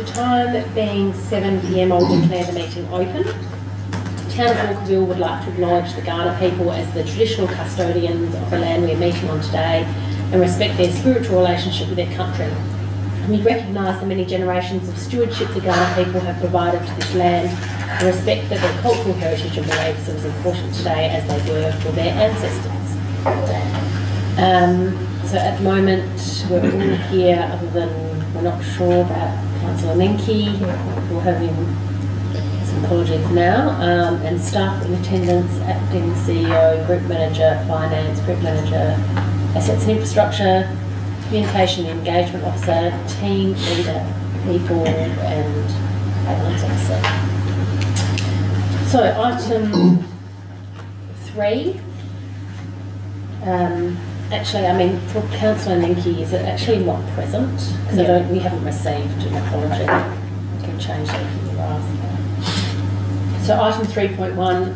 The time being 7 p.m, I'll declare the meeting open. Town of Walkerville would like to acknowledge the Kaurna people as the traditional custodians of the land we are meeting on today and respect their spiritual relationship with their country. We recognise the many generations of stewardship the Kaurna people have provided to this land and respect that their cultural heritage and beliefs are as important today as they were for their ancestors. So at the moment we're all here, other than we're not sure about Councillor Nenke. We'll have him some apologies now, and staff in attendance: acting CEO, group manager, finance, group manager, assets and infrastructure, communication and engagement officer, team leader, people, and ambulance officer. So item 3. Actually, I mean, for Councillor Nenke, is it actually not present? Because we haven't received an apology. We can change that if you ask. So item 3.1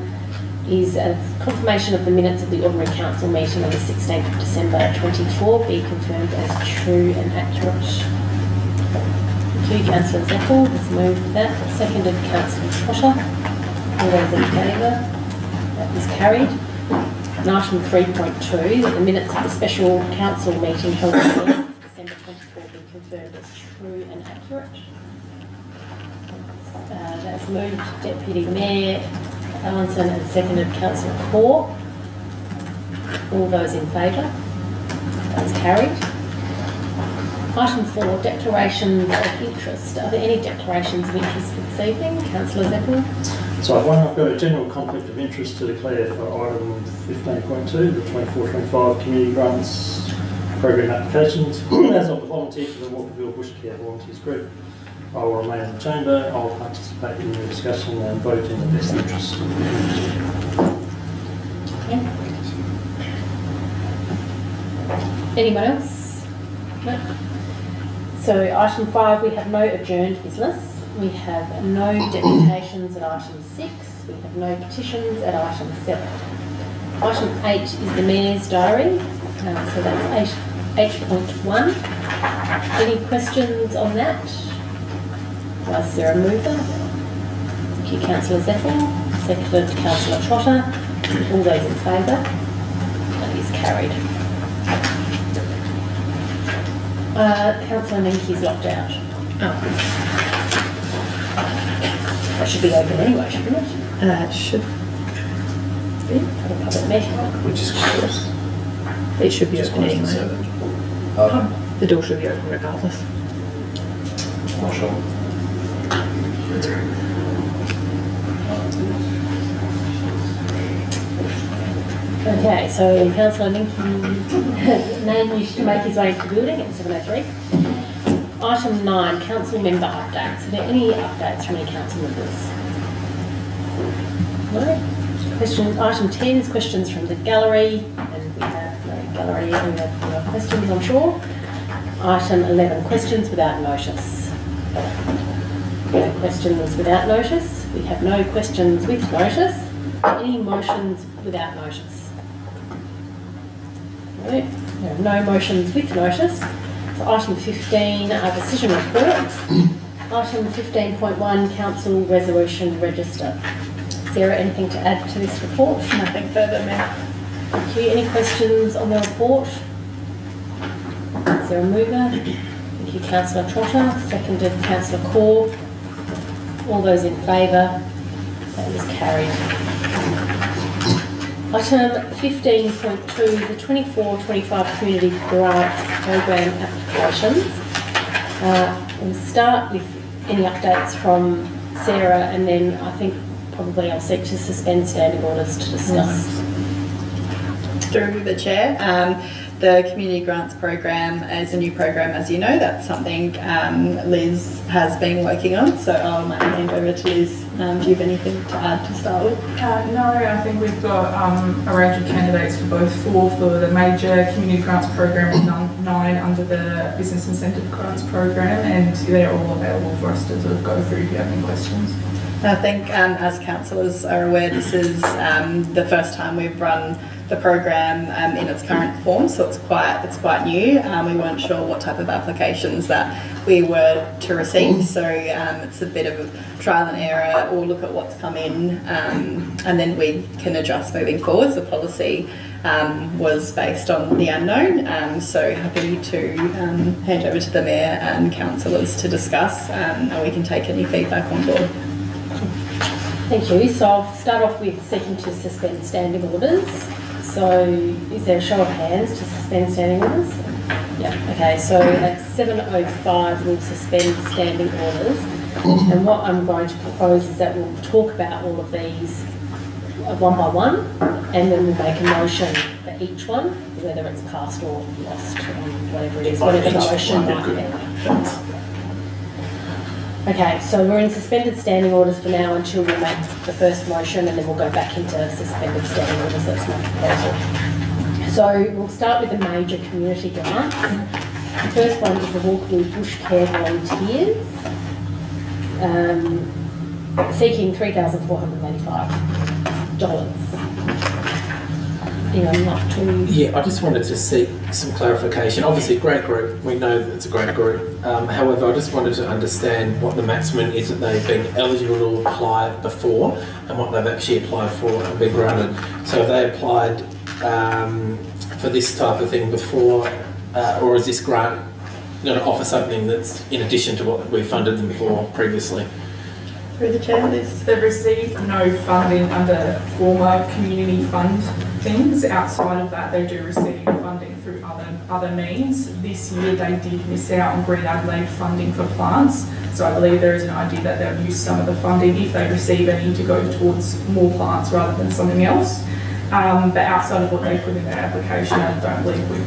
is a confirmation of the minutes of the Ordinary Council meeting on the 16th of December 24 be confirmed as true and accurate. Thank you. Councillor Zeppel has moved that. Seconded Councillor Trotter. All those in favour? That is carried. And item 3.2, that the minutes of the special council meeting held on the 11th of December 24 be confirmed as true and accurate. That's moved Deputy Mayor Allinson and seconded Councillor Corr. All those in favour? That's carried. Item 4, declarations of interest. Are there any declarations of interest for this evening? Councillor Zeppel. So I've got a general conflict of interest to declare for item 15.2, the 24-25 community grants program applications. As of the volunteer for the Walkerville Bush Care Volunteers Group, I will remain in the chamber. I will participate in the discussion and vote in the best interest. Okay. Anyone else? No? So item 5, we have no adjourned business. We have no deputations at item 6. We have no petitions at item 7. Item 8 is the Mayor's Diary. So that's 8.1. Any questions on that? Was there a mover? Thank you, Councillor Zeppel. Seconded Councillor Trotter. All those in favour? That is carried. Councillor Nenke's locked out. Oh. That should be open anyway, shouldn't it? It should be. For a public meeting. Which is close. It should be open anyway. The door should be open regardless. Not sure. Okay, so Councillor Nenke has managed to make his way into the building at 7:03. Item 9, council member updates. Are there any updates from any council members? No? Item 10 is questions from the gallery, and we have no gallery, we have no questions, I'm sure. Item 11, questions without notice. No questions without notice. We have no questions with notice. Any motions without notice? No, there are no motions with notice. So item 15 are decision reports. Item 15.1, council resolution register. Sarah, anything to add to this report? Nothing further, Mayor. Thank you. Any questions on the report? Is there a mover? Thank you, Councillor Trotter. Seconded Councillor Corr. All those in favour? That is carried. Item 15.2, the 24-25 Community Grants Program applications. We'll start with any updates from Sarah, and then I think probably I'll seek to suspend standing orders to discuss. Through the Chair, the Community Grants Program is a new program, as you know. That's something Liz has been working on, so I'll hand over to Liz. Do you have anything to add to start with? No, I think we've got a range of candidates for both for the major Community Grants Program and 9 under the Business Incentive Grants Program, and they're all available for us to sort of go through if you have any questions. I think as councillors are aware, this is the first time we've run the program in its current form, so it's quite new. We weren't sure what type of applications that we were to receive, so it's a bit of a trial and error. We'll look at what's come in, and then we can adjust moving forwards. The policy was based on the unknown, so happy to hand over to the Mayor and councillors to discuss, and we can take any feedback on board. Thank you. So I'll start off with seeking to suspend standing orders. So is there a show of hands to suspend standing orders? Yeah, okay, so at 7:05 we'll suspend standing orders, and what I'm going to propose is that we'll talk about all of these one by one, and then we'll make a motion for each one, whether it's passed or lost, whatever it is, whatever the motion might be. Okay, so we're in suspended standing orders for now until we make the first motion, and then we'll go back into suspended standing orders. That's my proposal. So we'll start with the major community grants. The first one is the Walkerville Bush Care Volunteers, seeking $3,485. Not to... Yeah, I just wanted to seek some clarification. Obviously, a great group. We know that it's a great group. However, I just wanted to understand what the maximum is that they've been eligible to apply before and what they've actually applied for and been granted. So have they applied for this type of thing before, or is this grant going to offer something that's in addition to what we funded them for previously? Through the chair, Liz. They've received no funding under former community fund things. Outside of that, they do receive funding through other means. This year, they did miss out on Green Adelaide funding for plants. So I believe there is an idea that they'll use some of the funding, if they receive any, to go towards more plants rather than something else. But outside of what they put in their application, I don't believe in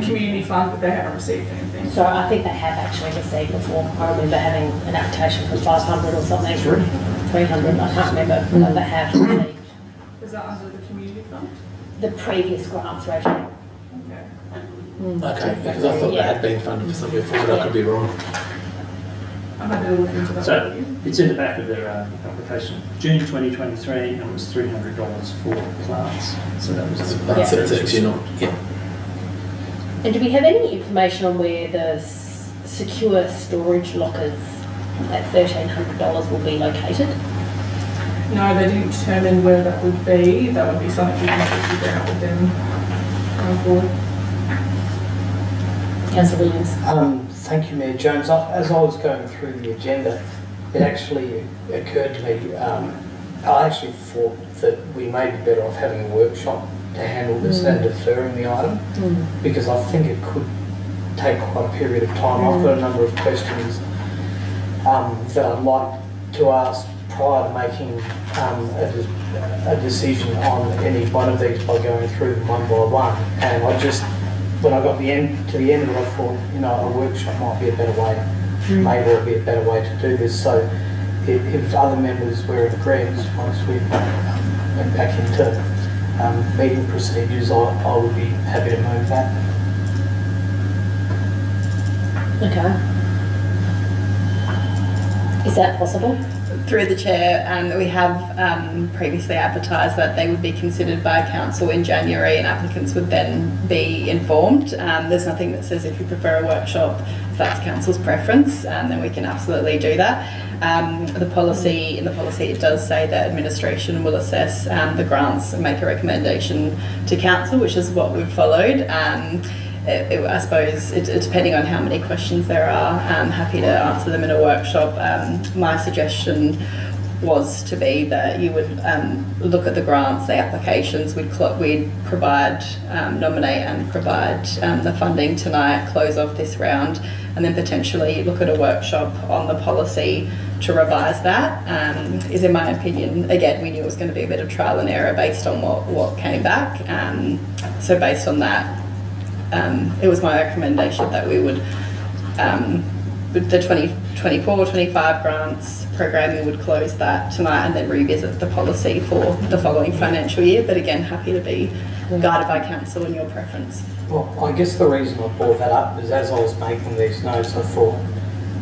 the community fund, but they haven't received anything. So I think they have actually received before. I remember having an application for 500 or something, 300, I can't remember, but they have received. Is that under the community fund? The previous grants regime. Okay. Okay, because I thought they had been funded for something before, but I could be wrong. I'm happy to look into that. So it's in the back of their application. June 2023, and it was $300 for plants. So that was the That's actually not, yeah. And do we have any information on where the secure storage lockers at $1,300 will be located? No, they didn't determine where that would be. That would be something we can figure out with them going forward. Councillor Williams. Thank you, Mayor Jones. As I was going through the agenda, it actually occurred to me, I actually thought that we may be better off having a workshop to handle this than deferring the item, because I think it could take quite a period of time. I've got a number of questions that I'd like to ask prior to making a decision on any one of these by going through them one by one. And when I got to the end of it, I thought, a workshop might be a better way, may well be a better way to do this. So if other members were in agreement, once we went back into meeting procedures, I would be happy to move that. Okay. Is that possible? Through the chair, we have previously advertised that they would be considered by council in January, and applicants would then be informed. There's nothing that says if you prefer a workshop, if that's council's preference, then we can absolutely do that. In the policy it does say that administration will assess the grants and make a recommendation to council, which is what we've followed. I suppose, depending on how many questions there are, I'm happy to answer them in a workshop. My suggestion was to be that you would look at the grants, the applications, we'd provide, nominate and provide the funding tonight, close off this round, and then potentially look at a workshop on the policy to revise that. Is in my opinion, again, we knew it was going to be a bit of trial and error based on what came back. So based on that, it was my recommendation that we would, with the 2024-25 grants program, we would close that tonight and then revisit the policy for the following financial year. But again, happy to be guided by council and your preference. Well, I guess the reason I brought that up is as I was making these notes, I thought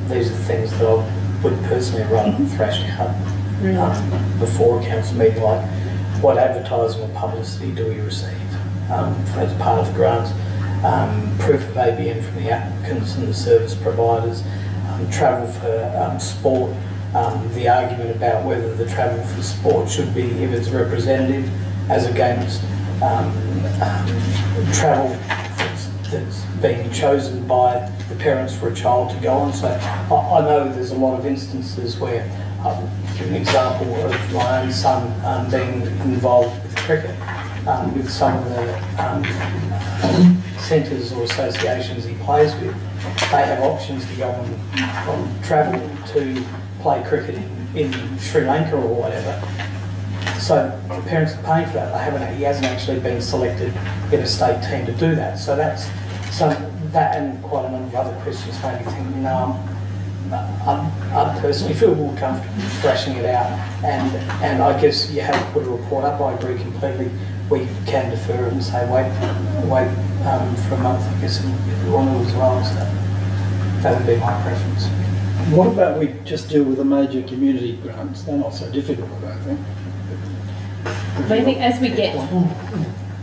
these are things that I would personally rather than thrash out before a council meeting, like what advertising or publicity do we receive as part of the grants, proof of ABN from the applicants and the service providers, travel for sport, the argument about whether the travel for sport should be, if it's representative, as against travel that's being chosen by the parents for a child to go on. So I know there's a lot of instances where, give an example of my own son being involved with cricket, with some of the centres or associations he plays with. They have options to go on travel to play cricket in Sri Lanka or whatever. So the parents are paying for that. He hasn't actually been selected in a state team to do that. So that's that, and quite a number of other questions made me think, I personally feel more comfortable thrashing it out, and I guess you have to put a report up. I agree completely. We can defer it and say wait for a month, I guess, if we want to as well. So that would be my preference. What about we just deal with the major community grants? They're not so difficult, I don't think. But I think as we get,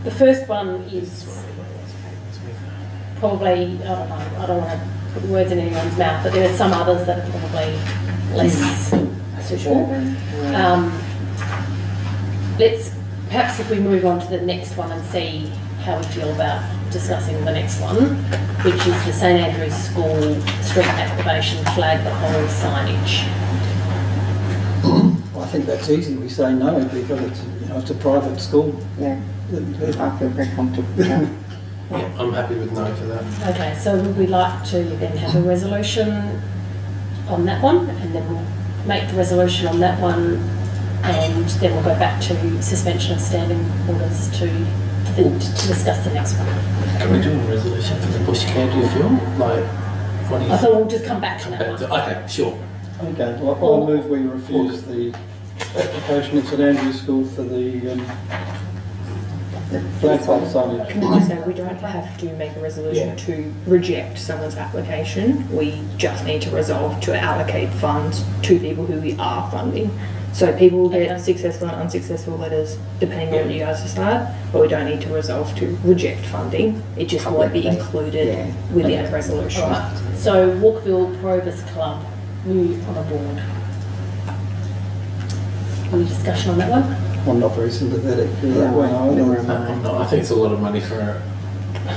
the first one is probably, I don't want to put words in anyone's mouth, but there are some others that are probably less suitable. Let's, perhaps if we move on to the next one and see how we feel about discussing the next one, which is the St Andrew's School street activation flag that holds signage. I think that's easy. We say no because it's a private school. Yeah, I feel very comfortable with that. Yeah, I'm happy with no for that. Okay, so would we like to then have a resolution on that one, and then we'll make the resolution on that one, and then we'll go back to suspension of standing orders to discuss the next one. Can we do a resolution for the bush care, do you feel? Like, what do you I thought we'll just come back to that one. Okay, sure. Okay, well, I'll move we refuse the application at St Andrew's School for the flagpole signage. Can I just say, we don't have to make a resolution to reject someone's application. We just need to resolve to allocate funds to people who we are funding. So people will get successful and unsuccessful letters depending on what you guys decide, but we don't need to resolve to reject funding. It just won't be included within a resolution. All right. So Walkerville Probus Club, new on a board. Any discussion on that one? I'm not very sympathetic to that one either. I'm not. I think it's a lot of money for it. I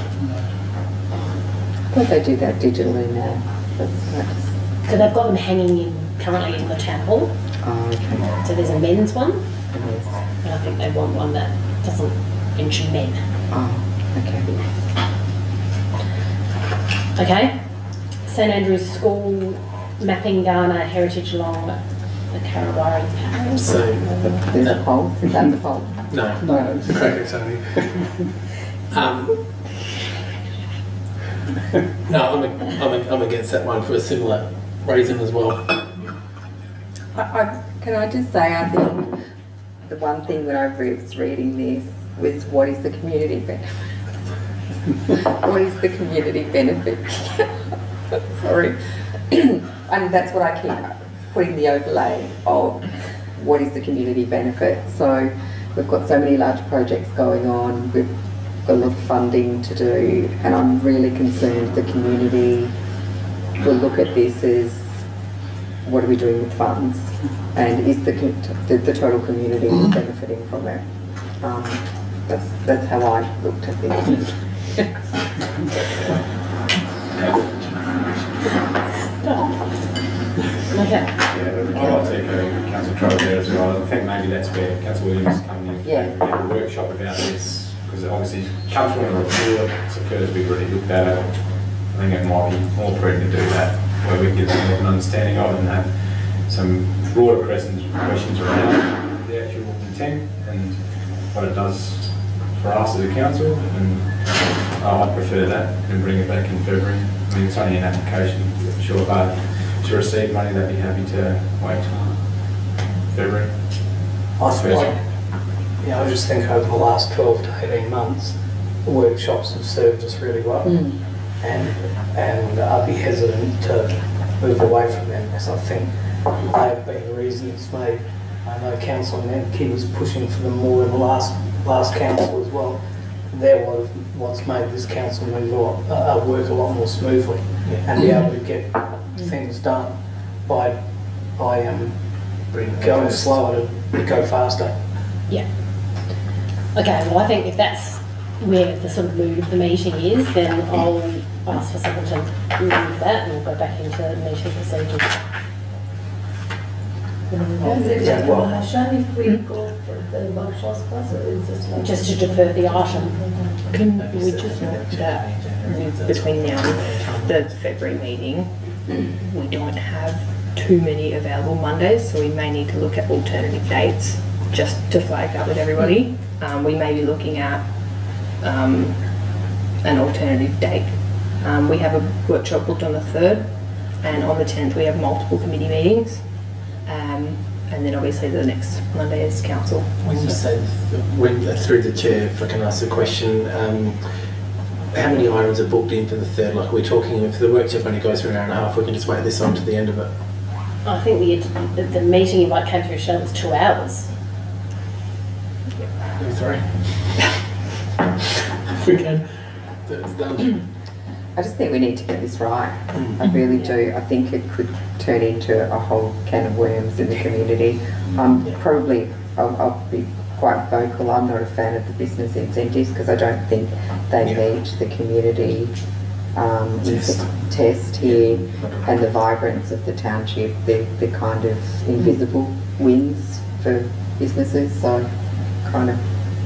thought they do that digitally now. That's So they've got them hanging currently in the town hall. oh, okay. So there's a men's one, Yes. and I think they want one that doesn't mention men. Oh, okay. Okay. St Andrew's School mapping Ghana heritage along the Karawari Path. Same. There's a poll. Is that the poll? No. No. Correct, Tony. No, I'm against that one for a similar reason as well. Can I just say, I think the one thing when I was reading this was what is the community benefit? What is the community benefit? Sorry. And that's what I keep putting the overlay of what is the community benefit. So we've got so many large projects going on, we've got a lot of funding to do, and I'm really concerned the community will look at this as what are we doing with funds, and is the total community benefiting from it? That's how I looked at this. Okay. Yeah, I'd like to echo Councillor Troll there as well. I think maybe that's where Councillor Williams is coming in. Yeah. We have a workshop about this, because it obviously comes from a report, it's a first we've already looked at it. I think it might be more prudent to do that, where we can get some more of an understanding of it and have some broader questions around the actual intent and what it does for us as a council. And I'd prefer that and bring it back in February. I mean, it's only an application, sure, but to receive money, they'd be happy to wait till February. I just think over the last 12 to 18 months, the workshops have served us really well. And I'd be hesitant to move away from them, because I think they have been the reason it's made I know Councillor Menke was pushing for them more in the last council as well. They're what's made this council move work a lot more smoothly and be able to get things done by going slower to go faster. Yeah. Okay, well I think if that's where the sort of mood of the meeting is, then I'll ask for someone to move that and we'll go back into meeting procedures. Yeah, well, If we go for the workshops class, or is it like Just to defer the item. Can we just note that between now and the February meeting, we don't have too many available Mondays, so we may need to look at alternative dates, just to flag that with everybody. We may be looking at an alternative date. We have a workshop booked on the 3rd, and on the 10th we have multiple committee meetings. And then obviously the next Monday is council. When you say, through the chair, if I can ask a question, how many items are booked in for the 3rd? Like, we're talking, if the workshop only goes for an hour and a half, we can just wait this on to the end of it. I think the meeting invite came through show was 2 hours. Three. If we can. That's done. I just think we need to get this right. I really do. I think it could turn into a whole can of worms in the community. I'll be quite vocal. I'm not a fan of the business incentives because I don't think they meet the community test here and the vibrance of the township. They're kind of invisible wins for businesses. So kind of,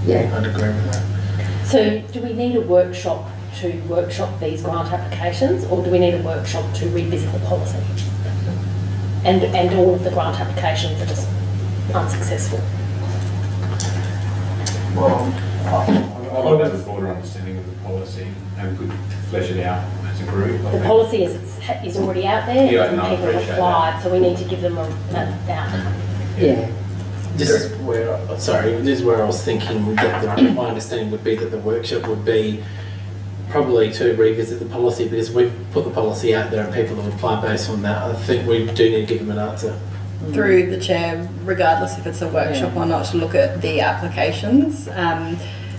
yeah. I'd agree with that. So do we need a workshop to workshop these grant applications, or do we need a workshop to revisit the policy? And all of the grant applications are just unsuccessful. Well, I'd like to have a broader understanding of the policy and could flesh it out as a group. The policy is already out there, Yeah, and no, I people have appreciate applied, so we need to give them an outcome. Yeah. This is where I was thinking that my understanding would be that the workshop would be probably to revisit the policy, because we've put the policy out there and people have applied based on that. I think we do need to give them an answer. Through the chair, regardless if it's a workshop or not, to look at the applications.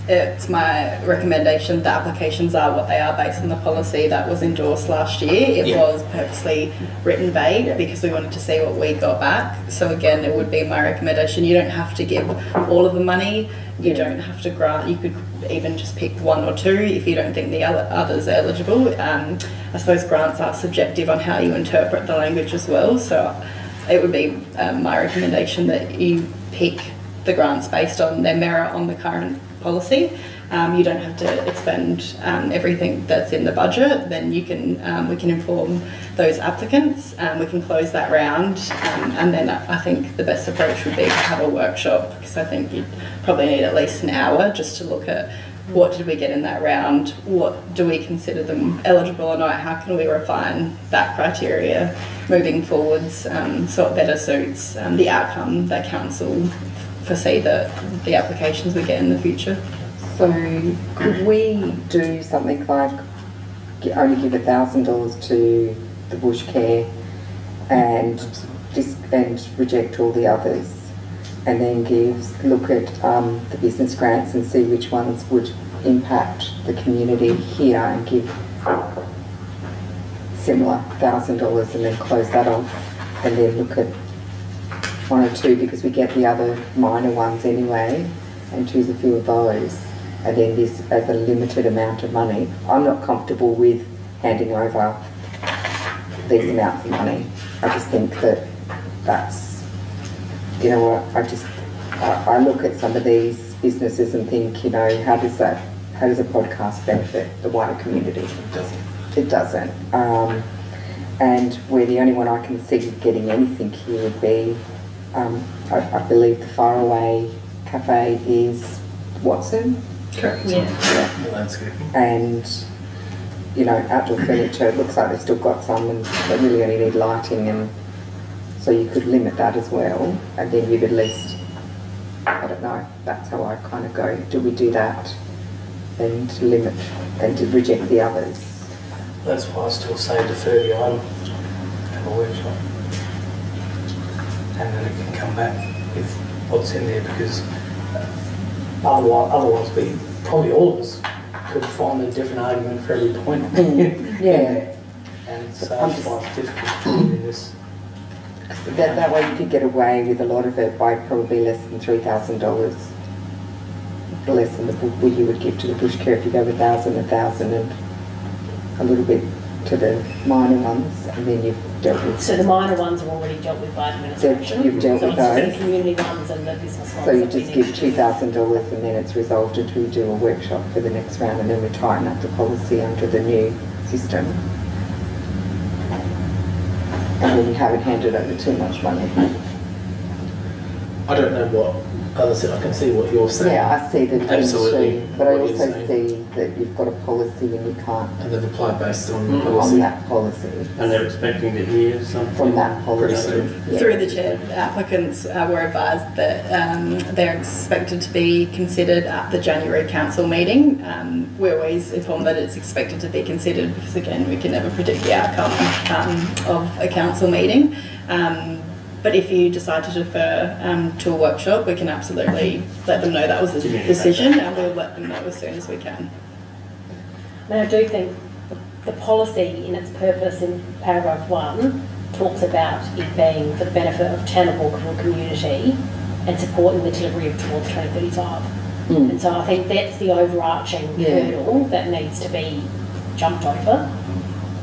It's my recommendation the applications are what they are based on the policy that was endorsed last year. It was purposely written vague because we wanted to see what we got back. So again, it would be my recommendation. You don't have to give all of the money. You don't have to grant. You could even just pick one or two if you don't think the others are eligible. I suppose grants are subjective on how you interpret the language as well. So it would be my recommendation that you pick the grants based on their merit on the current policy. You don't have to expend everything that's in the budget. Then you can we can inform those applicants. We can close that round, and then I think the best approach would be to have a workshop, because I think you'd probably need at least an hour just to look at what did we get in that round, what do we consider them eligible or not, how can we refine that criteria moving forwards, so it better suits the outcome that council foresee the applications we get in the future. So could we do something like only give $1,000 to the bush care and reject all the others, and then look at the business grants and see which ones would impact the community here and give similar $1,000 and then close that off, and then look at one or two, because we get the other minor ones anyway, and choose a few of those, and then this as a limited amount of money. I'm not comfortable with handing over these amounts of money. I just think that's, you know what, I look at some of these businesses and think, you know, how does a podcast benefit the wider community? It doesn't. And where the only one I can see getting anything here would be, I believe the Faraway Cafe is Watson. Correct. The landscape. And, you know, outdoor furniture, it looks like they've still got some and they really only need lighting, and so you could limit that as well, and then you'd at least, I don't know, that's how I kind of go. Do we do that and limit and to reject the others? that's why I still say defer the item, have a workshop, and then it can come back. with what's in there, because otherwise we, probably all of us, could find a different argument for every point. Yeah. And so it's quite difficult in this. That way you could get away with a lot of it by probably less than $3,000. Less than what you would give to the bush care if you go 1,000, 1,000 and a little bit to the minor ones, and then you've dealt with. So the minor ones are already dealt with by administration. You've dealt with So it's just those. the community ones and the business ones. So you that we just need give to do. $2,000 and then it's resolved until you do a workshop for the next round, and then we tighten up the policy under the new system. And then you haven't handed over too much money. I don't know what others, I can see what you're saying. Yeah, I see the Absolutely. issue, but I What you're also saying. see that you've got a policy and you can't And they've applied based on the on policy. that policy, And they're expecting to hear something. from that Pretty policy. soon. Yeah. Through the chair, applicants were advised that they're expected to be considered at the January council meeting. We're always informed that it's expected to be considered because, again, we can never predict the outcome of a council meeting. But if you decide to defer to a workshop, we can absolutely let them know that was the decision, and we'll let them know as soon as we can. And I do think the policy in its purpose in paragraph 1 talks about it being for the benefit of town of Walkerville community and supporting the delivery of towards 2035. And so I think that's the overarching hurdle that needs to be jumped over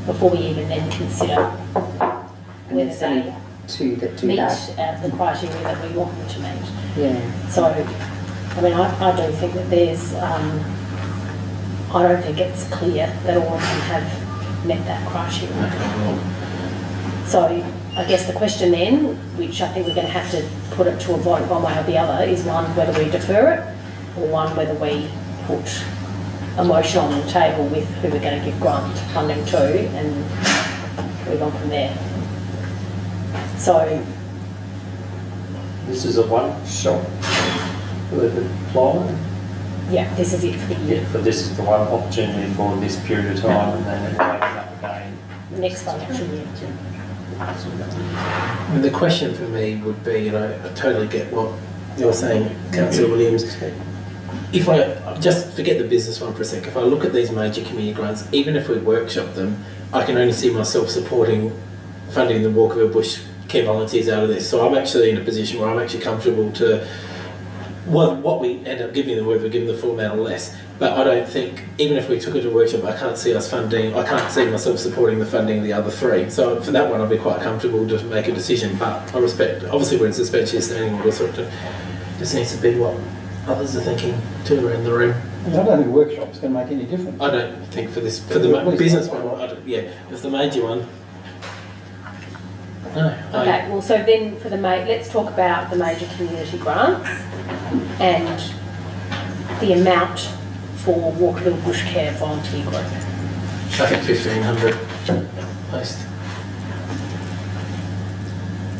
before we even then consider And whether there's only they two that do meet that. the criteria that we want them to meet. Yeah. So, I mean, I do think that there's, I don't think it's clear that all of them have met that criteria. So, I guess the question then, which I think we're going to have to put it to a vote one way or the other, is one, whether we defer it, or one, whether we put a motion on the table with who we're going to give grant funding to and move on from there. So, This is a one-shot for the apply. yeah, this is it for the year, But this is the one opportunity for this period of time, and then it'll open up again. next financial year. I mean, the question for me would be, you know, I totally get what you're saying, Councillor Williams. If I just forget the business one for a sec, if I look at these major community grants, even if we workshop them, I can only see myself supporting funding the Walkerville Bush Care volunteers out of this. So I'm actually in a position where I'm actually comfortable to what we end up giving them, whether we give them the full amount or less. But I don't think, even if we took it to a workshop, I can't see us funding, I can't see myself supporting the funding of the other three. So for that one, I'd be quite comfortable to make a decision. But I respect, obviously we're in suspension standing order, so it just needs to be what others are thinking too around the room. I don't think a workshop's going to make any difference. I don't think for this, for the business one, yeah, if the major one. No. Okay, well, so then for the let's talk about the major community grants and the amount for Walkerville Bush Care volunteer group. I think 1,500 most.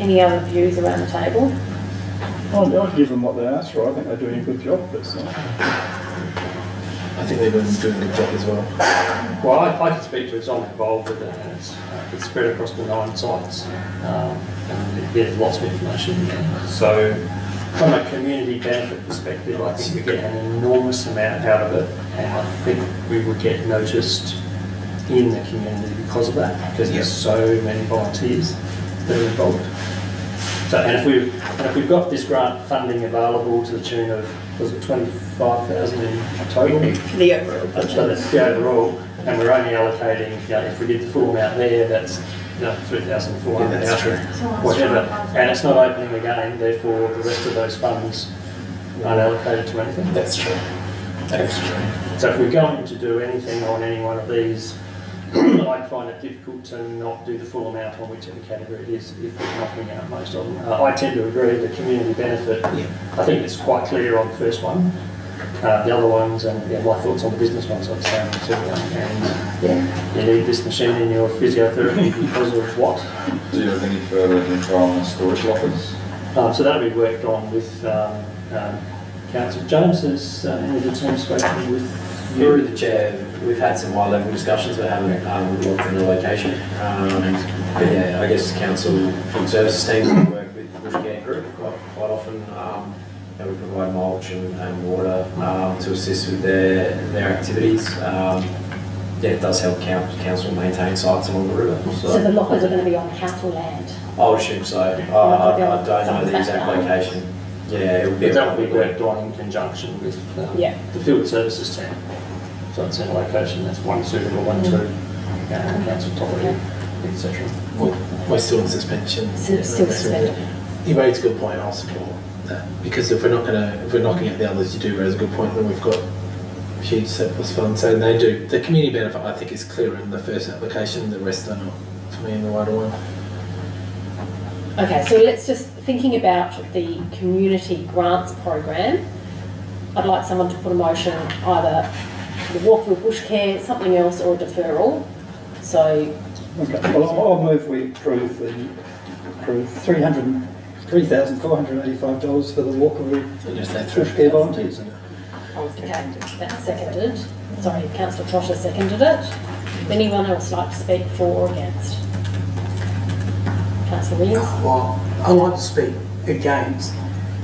Any other views around the table? I'd give them what they asked for. I think they're doing a good job, but I think they've been doing a good job as well. Well, I can speak to it, I'm involved with it, and it's spread across the 9 sites, and there's lots of information in there. So, from a community benefit perspective, I think we get an enormous amount out of it, and I think we would get noticed in the community because of that, because there's so many volunteers that are involved. So, and if we've got this grant funding available to the tune of, was it 25,000 in total? For the overall budget. So that's the overall, and we're only allocating, you know, if we did the full amount there, that's, you know, 3,400 Yeah, that's true. whatever. And it's not opening again, therefore the rest of those funds aren't allocated to anything. That's true. That's true. So if we're going to do anything on any one of these, I find it difficult to not do the full amount on whichever category it is if we're knocking out most of them. I tend to agree the community benefit, I think it's quite clear on the first one. The other ones, and my thoughts on the business ones are the same too. And you need this machine in your physiotherapy because of what? Do you have any further info on the storage lockers? So that'll be worked on with Councillor Jones. Has any of the team spoken with you? Through the chair, we've had some high-level discussions, but haven't looked in the location. But yeah, I guess council food services teams work with the Bush Care Group quite often we provide mulch and water to assist with their activities. Yeah, it does help council maintain sites along the river. So the lockers are going to be on council land? I would assume so. I don't know the exact location. Yeah, it would be. But that would be worked on in conjunction with the field services team. So it's in a location that's one suitable, one to council property, etc. We're still in suspension. Still suspended. You raise a good point. I'll support that, because if we're knocking at the others, you do raise a good point. Then we've got huge surplus funds, and they do. The community benefit, I think, is clearer in the first application. The rest are not, for me, in the wider one. Okay, so let's just, thinking about the community grants program, I'd like someone to put a motion, either the Walkerville Bush Care, something else, or a deferral. So, Okay, well, I'll move we approve $303,485 for the Walkerville Bush Care volunteers. okay, that's seconded. Sorry, Councillor Trotter seconded it. Anyone else like to speak for or against? Councillor Williams? Well, I'd like to speak against,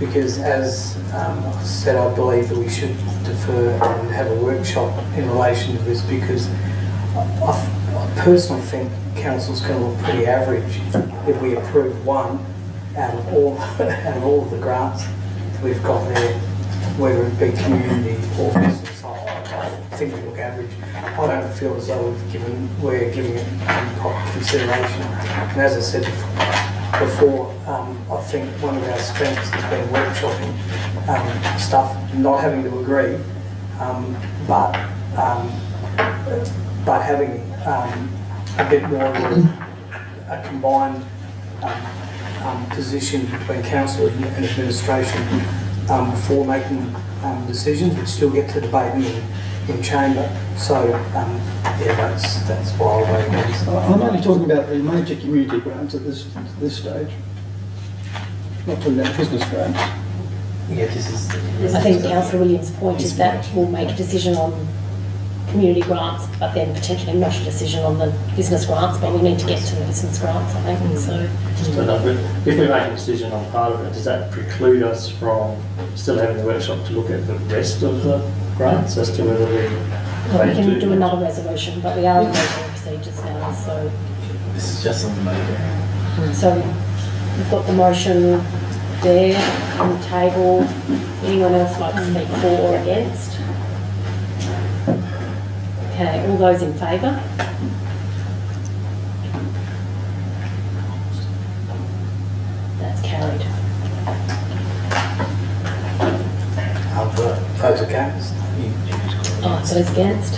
because as I said, I believe that we should defer and have a workshop in relation to this, because I personally think council's going to look pretty average if we approve one out of all of the grants we've got there, whether it be community or business. I think we look average. I don't feel as though we're giving it proper consideration. And as I said before, I think one of our strengths has been workshopping stuff, not having to agree, but having a bit more of a combined position between council and administration before making decisions. We still get to debate in chamber. So yeah, that's why I'll vote against. I'm only talking about the major community grants at this stage. Not talking about business grants. Yeah, this is. I think Councillor Williams' point is that we'll make a decision on community grants, but then potentially not a decision on the business grants, but we need to get to the business grants, I think. So, Just to know, if we make a decision on part of it, does that preclude us from still having the workshop to look at the rest of the grants as to whether we can do another resolution, but we are in voting procedures now, so. This is just on the major. So we've got the motion there on the table. Anyone else like to speak for or against? Okay, all those in favour? That's carried. I'll vote against. Those against?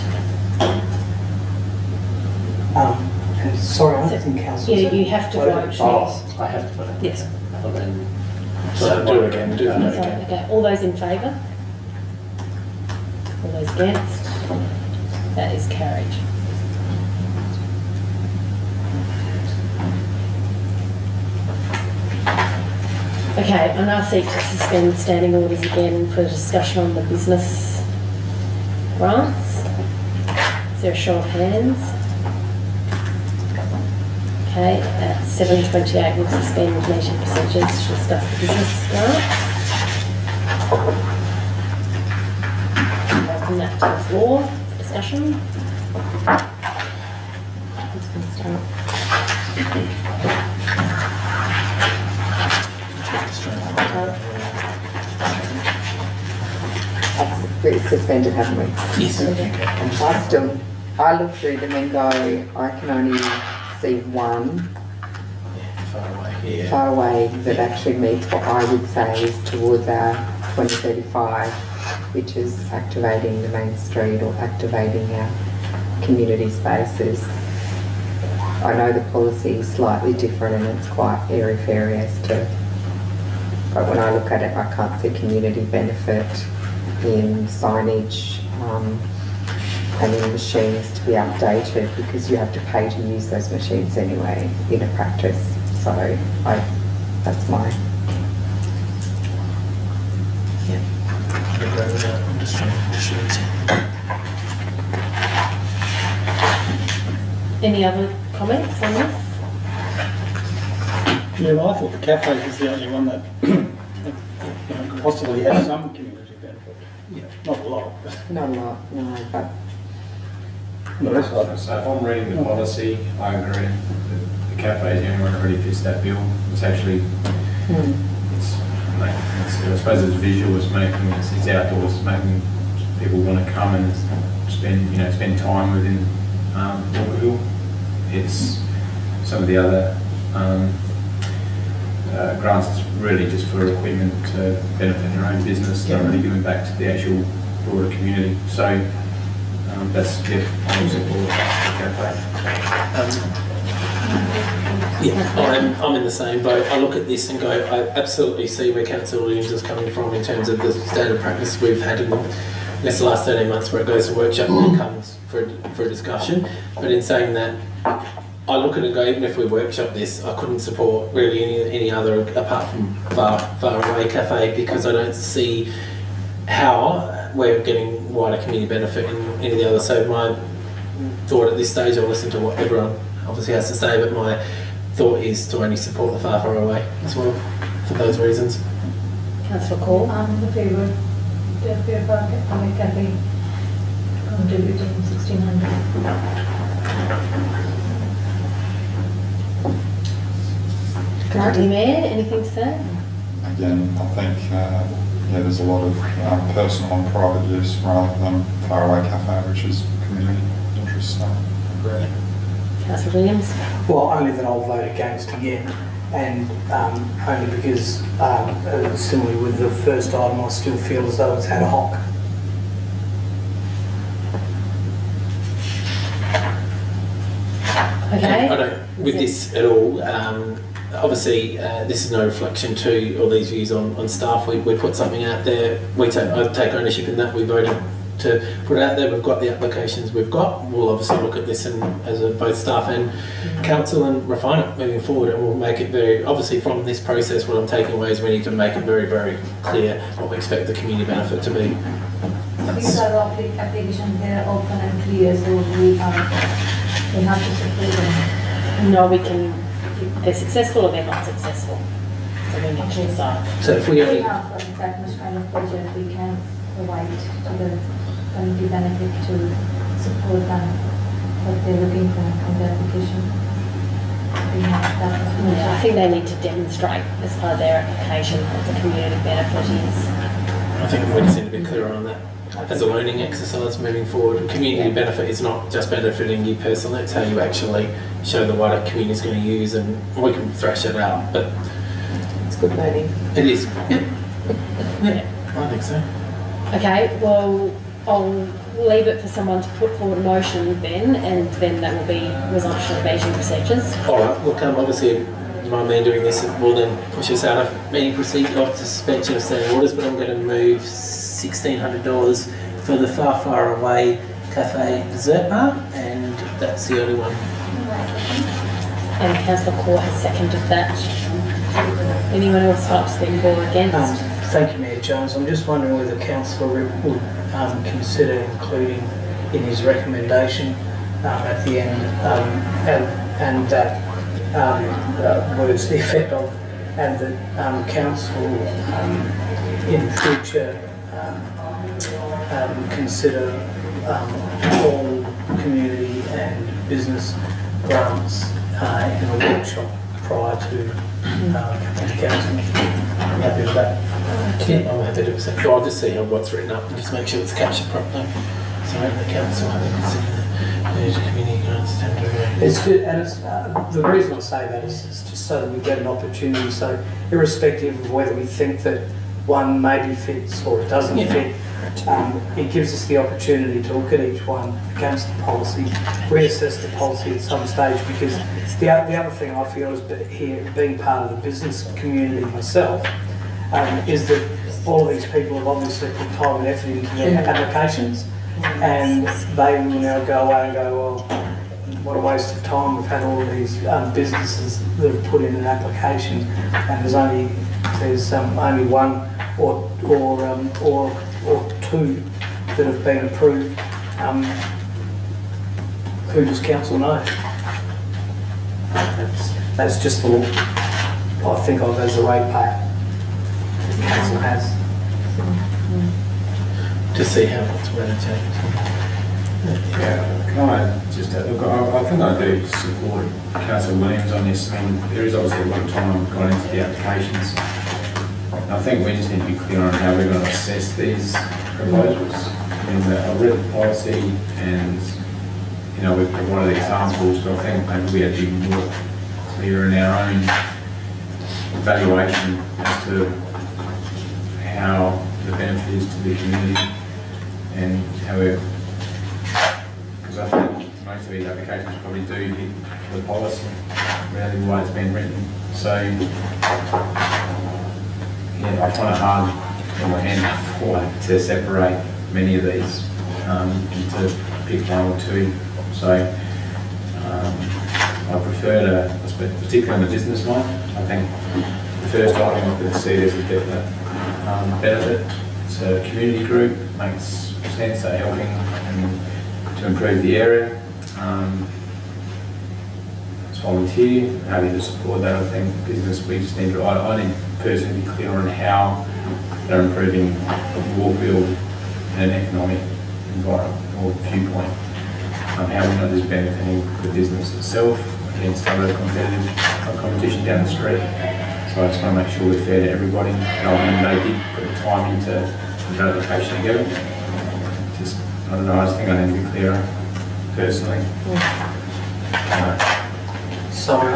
And sorry, I don't think council. Yeah, you have to vote. Oh, I have to vote. Yes. Well, then, So do it again. Do that So, again. okay, all those in favour? All those against? That is carried. Okay, I now seek to suspend standing orders again for discussion on the business grants. Is there a show of hands? Okay, at 7:28 we'll suspend meeting procedures to discuss the business grants. Open that to the floor for discussion. We've suspended, haven't we? Yes. Okay. I look through them and go, I can only see one Yeah, far away. Yeah. far away that actually meets what I would say is towards our 2035, which is activating the main street or activating our community spaces. I know the policy is slightly different and it's quite airy-fairy as to, but when I look at it, I can't see community benefit in signage and in machines to be updated, because you have to pay to use those machines anyway in a practice. So that's my. Yeah. I agree with that. I'm just trying to shoot. Any other comments on this? Yeah, well, I thought the cafe was the only one that possibly have some community benefit. Yeah. Not a lot, but Not a lot, no, but no, that's not. So if I'm reading the policy, I agree. The cafe is the only one that really fits that bill. It's actually, I suppose it's visual, it's outdoors, it's making people want to come and spend time within Walkerville. It's some of the other grants is really just for equipment to benefit their own business, not really giving back to the actual broader community. So that's, I would support the cafe. I'm in the same boat. I look at this and go, I absolutely see where Councillor Williams is coming from in terms of the standard practice we've had in the last 13 months where it goes to workshop and then comes for a discussion. But in saying that, I look at it and go, even if we workshop this, I couldn't support really any other apart from Far Away Cafe, because I don't see how we're getting wider community benefit in any of the other. So my thought at this stage, I'll listen to what everyone obviously has to say, but my thought is to only support the Far Away as well for those reasons. Councillor Cole? I'm in favour. Cafe contributing 1,600. Currently Mayor, anything to say? Again, I think there's a lot of personal and private use rather than faraway cafe, which is community interest. So, agree. Councillor Williams? Well, only that I'll vote against again, and only because, similarly with the first item, I still feel as though it's ad hoc. Okay. I don't, with this at all, obviously this is no reflection to all these views on staff. We put something out there, I take ownership in that, we voted to put it out there, we've got the applications we've got. We'll obviously look at this as both staff and council and refine it moving forward, and we'll make it very, obviously from this process what I'm taking away is we need to make it very, very clear what we expect the community benefit to be. These are applications, they are open and clear, so we have to support them. No, we can, they're successful or they're not successful. So we need to decide. So if we We only, have that much kind of budget, we can provide to the community benefit to support them, what they're looking for from the application. We have that much budget. Yeah, I think they need to demonstrate as part of their application what the community benefit is. I think we just need to be clearer on that as a learning exercise moving forward. Community benefit is not just benefiting you personally, it's how you actually show the wider community is going to use, and we can thrash it out, but it's good learning. it is. Yeah, I think so. Okay, well, I'll leave it for someone to put forward a motion then, and then that will be resumption of meeting procedures. All right, look, obviously my man doing this will then push us out of meeting procedure, of suspension of standing orders, but I'm going to move $1,600 for the Far Away Cafe Dessert Bar, and that's the only one. And Councillor Core has seconded that. Anyone else like to speak for or against? Thank you, Mayor Jones. I'm just wondering whether Councillor would consider including in his recommendation at the end, and that words to the effect of, and that council in future consider all community and business grants in a workshop prior to council. I'm happy with that. Yeah, I'm happy to accept. I'll just see what's written up and just make sure it's captured properly. So the council having considered the community grants tender. It's good, and it's, the reason I say that is just so that we get an opportunity. So irrespective of whether we think that one maybe fits or it doesn't fit, it gives us the opportunity to look at each one against the policy, reassess the policy at some stage, because the other thing I feel is here, being part of the business community myself, is that all of these people have obviously put time and effort into their applications, and they will now go away and go, well, what a waste of time. We've had all of these businesses that have put in an application, and there's only one or two that have been approved. Who does council know? That's just the law. I think of as a ratepayer. The council has. to see how it's going to change. Yeah, can I just, look, I think I do support Councillor Williams on this. I mean, there is obviously a lot of time gone into the applications. I think we just need to be clear on how we're going to assess these proposals. I mean, I've read the policy and, you know, we've provided examples, but I think maybe we have to be more clear in our own evaluation as to how the benefit is to the community and how we're, because I think most of these applications probably do hit the policy, really the way it's been written. So, yeah, I find it hard in my hand to separate many of these into pick one or two. So I prefer to, particularly on the business one, I think the first item I could see there's a definite benefit. It's a community group, makes sense, they're helping to improve the area. It's volunteer, happy to support that. I think business, we just need to, I need personally to be clear on how they're improving Walkerville in an economic environment or viewpoint. How we're not just benefiting the business itself against other competition down the street. So I just want to make sure we're fair to everybody. And they did put the time into the application together. Just, I don't know, I just think I need to be clearer, personally. Sorry.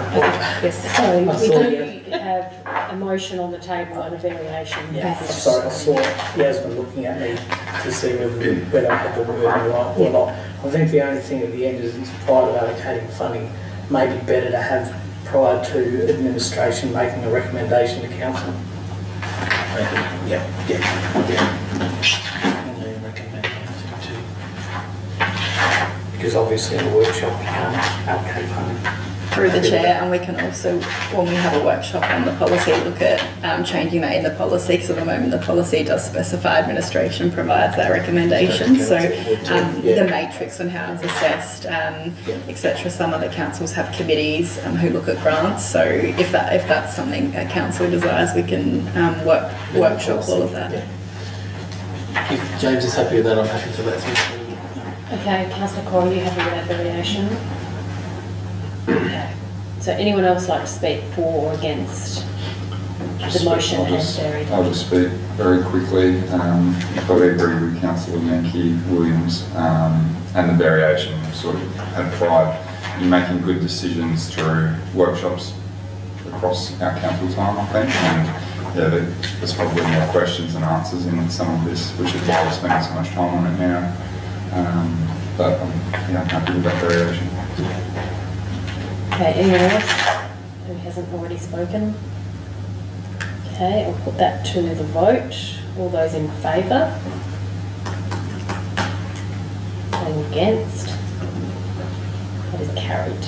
Yes, so we do have a motion on the table and a variation. Sorry, I saw Yasmin looking at me to see whether I had the word right or not. I think the only thing at the end is prior to allocating funding, may be better to have prior to administration making a recommendation to council. Yeah. Because obviously in the workshop we can't allocate funding. Through the chair, and we can also, when we have a workshop on the policy, look at changing that in the policy, because at the moment the policy does specify administration provides that recommendation. So the matrix on how it's assessed, etc. Some other councils have committees who look at grants. So if that's something a council desires, we can workshop all of that. If James is happy with that, I'm happy for that. Okay, Councillor Corey, you happy with that variation? Okay. So anyone else like to speak for or against the motion as varied? I'll just speak very quickly. I totally agree with Councillor Menke Williams and the variation sort of had pride in making good decisions through workshops across our council time, I think. And yeah, there's probably more questions than answers in some of this, which is why we're spending so much time on it now. But I'm happy with that variation. Okay, anyone else who hasn't already spoken? Okay, I'll put that to the vote. All those in favour? And against? That is carried.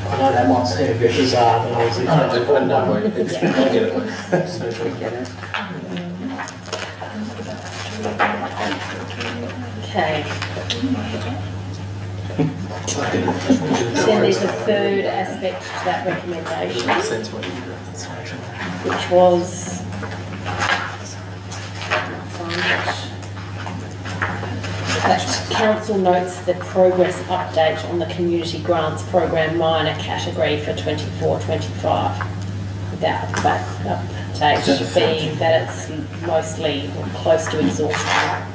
I know that might seem a bit bizarre, but I was Okay. Then there's a third aspect to that recommendation, which was that council notes the progress update on the community grants program minor category for 24-25. Without that update being that it's mostly or close to exhaustion.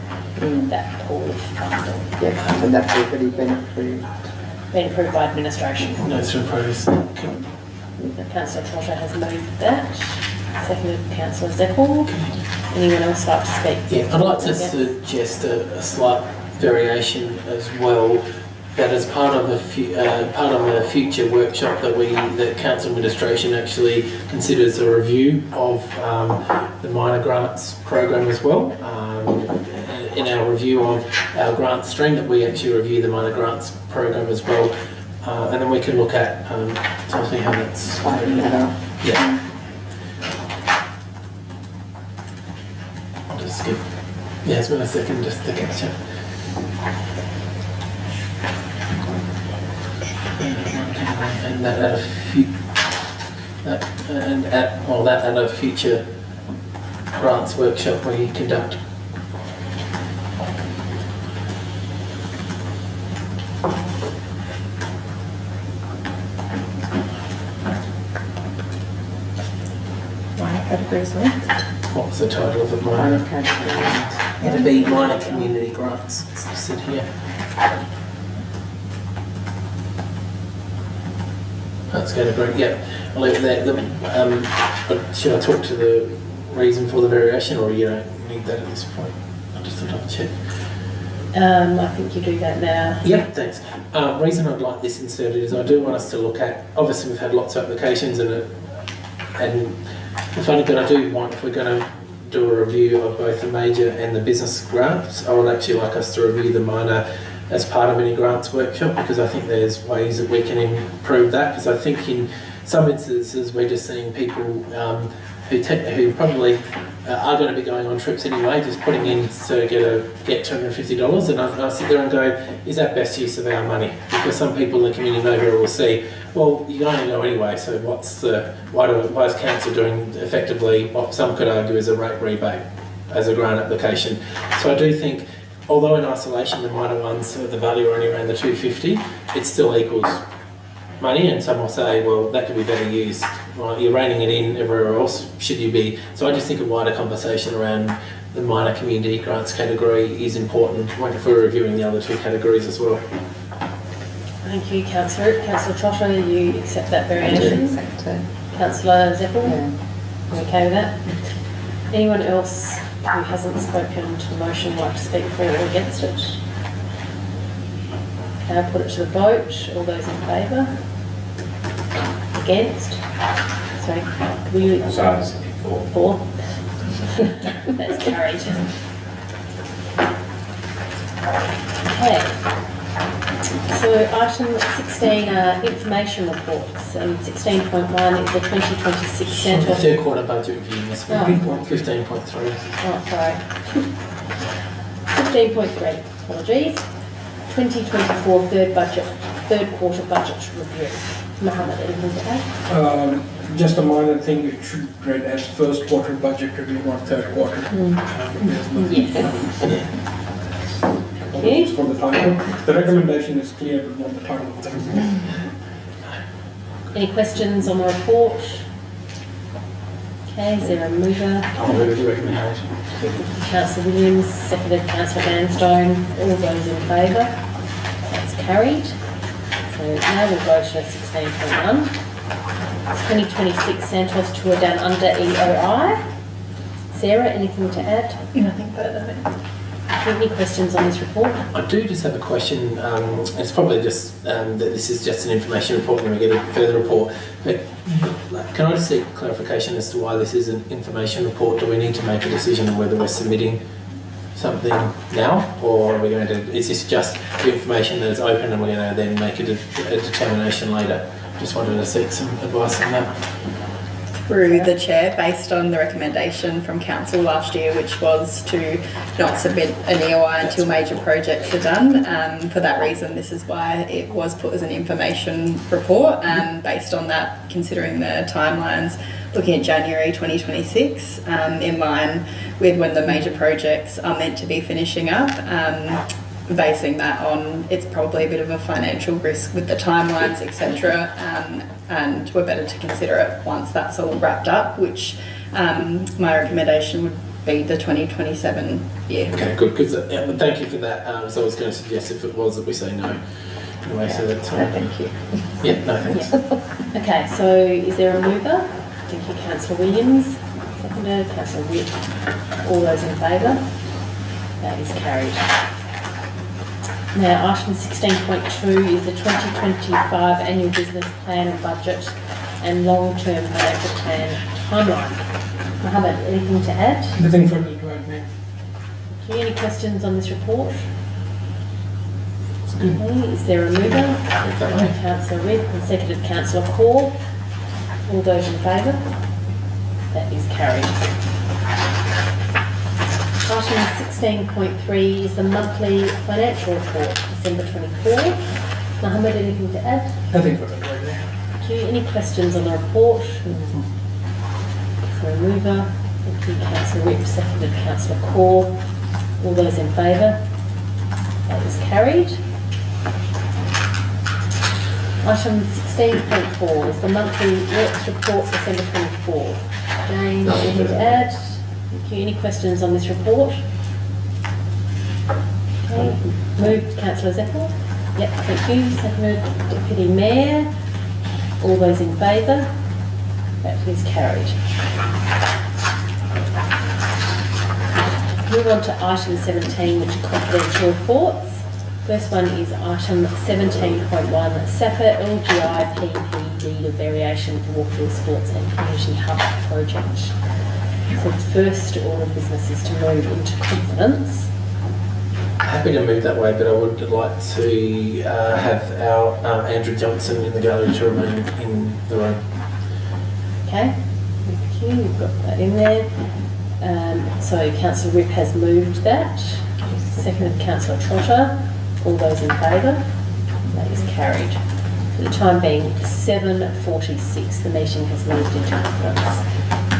That pool of funding. Yeah, and that's already been approved. Been approved by administration. No, it's approved. Councillor Trotter has moved that. Seconded Councillor Zeppel. Anyone else like to speak? Yeah, I'd like to suggest a slight variation as well. That as part of a future workshop that council administration actually considers a review of the minor grants program as well. In our review of our grant stream, that we actually review the minor grants program as well, and then we can look at something how that's. Yeah. I'll just give Yasmin a second just to catch up. And that at a future grants workshop we conduct. Minor categories, right? What was the title of it? Minor. It'd be minor community grants. It's listed here. That's category. Yeah, I'll leave it there. But should I talk to the reason for the variation, or you don't need that at this point? I just thought I'd check. I think you do that now. Yeah, thanks. Reason I'd like this inserted is I do want us to look at, obviously we've had lots of applications and the funny bit I do want, if we're going to do a review of both the major and the business grants, I would actually like us to review the minor as part of any grants workshop, because I think there's ways that we can improve that, because I think in some instances we're just seeing people who probably are going to be going on trips anyway, just putting in to get $250, and I sit there and go, is that best use of our money? Because some people in the community maybe will see, well, you only go anyway, so why is council doing effectively what some could argue is a rate rebate as a grant application? So I do think, although in isolation the minor ones, the value are only around the $250, it still equals money, and some will say, well, that could be better used. Well, you're reining it in everywhere else, should you be? So I just think a wider conversation around the minor community grants category is important if we're reviewing the other two categories as well. Thank you, Councillor. Councillor Trotter, you accept that variation? Accept it. Councillor Zeppel? Yeah. You okay with that? Anyone else who hasn't spoken to the motion like to speak for or against it? Okay, I'll put it to the vote. All those in favour? Against? Sorry, will you? Sorry, For? That's carried. Okay. So item 16 are information reports, and 16.1 is the 2026 The Santos. third quarter budget review, Miss 15.3. Oh, sorry. 15.3, apologies. 2024 third quarter budget review. Mohammed, anything to add? Just a minor thing, it should read as first quarter budget review, not third quarter. Yes. For the title. The recommendation is clear, but not the title of the Any questions on the report? Okay, is there a mover? I'll move the recommendation. Councillor Williams, seconded Councillor Vanstone. All those in favour? That's carried. So now we'll go to 16.1. 2026 Santos Tour Down Under EOI. Sarah, anything to add? Nothing further. Any questions on this report? I do just have a question. It's probably just that this is just an information report and we get a further report. But can I just seek clarification as to why this is an information report? Do we need to make a decision on whether we're submitting something now, or are we going to? Is this just the information that is open and we're going to then make a determination later? Just wanted to seek some advice on that. Through the chair, based on the recommendation from council last year, which was to not submit an EOI until major projects are done. For that reason, this is why it was put as an information report. Based on that, considering the timelines, looking at January 2026, in line with when the major projects are meant to be finishing up. Basing that on, it's probably a bit of a financial risk with the timelines, etc. And we're better to consider it once that's all wrapped up, which my recommendation would be the 2027 year. Okay, good. Because thank you for that. So I was going to suggest if it was that we say no. Anyway, so that's fine. Thank you. Yeah, no thanks. Yeah. Okay, so is there a mover? Thank you, Councillor Williams. Seconder, Councillor Witt. All those in favour? That is carried. Now, item 16.2 is the 2025 annual business plan and budget and long-term financial plan timeline. Mohammed, anything to add? Nothing further to add, ma'am. Okay, any questions on this report? Okay, is there a mover? Councillor Witt and seconded Councillor Core. All those in favour? That is carried. Item 16.3 is the monthly financial report, December 24. Mohammed, anything to add? Nothing further to add. Thank you. Any questions on the report? So mover, Thank you, Councillor Whip, seconded Councillor Core. All those in favour? That is carried. Item 16.4 is the monthly works report December 24. Jane, anything to add? Thank you. Any questions on this report? Okay. Moved, Councillor Zeppel. Yep, thank you. Seconded, Deputy Mayor. All those in favour? That is carried. Move on to item 17, which are confidential reports. First one is item 17.1, SAPA LGI PP deed of variation for Walkerville Sports and Community Hub project. So the first order of business is to move into confidence. Happy to move that way, but I would like to have our Andrew Johnson in the gallery to remain in the room. Okay, thank you. You've got that in there. So Councillor Whip has moved that. Seconded Councillor Trotter. All those in favour? That is carried. For the time being 7:46, the meeting has moved into confidence.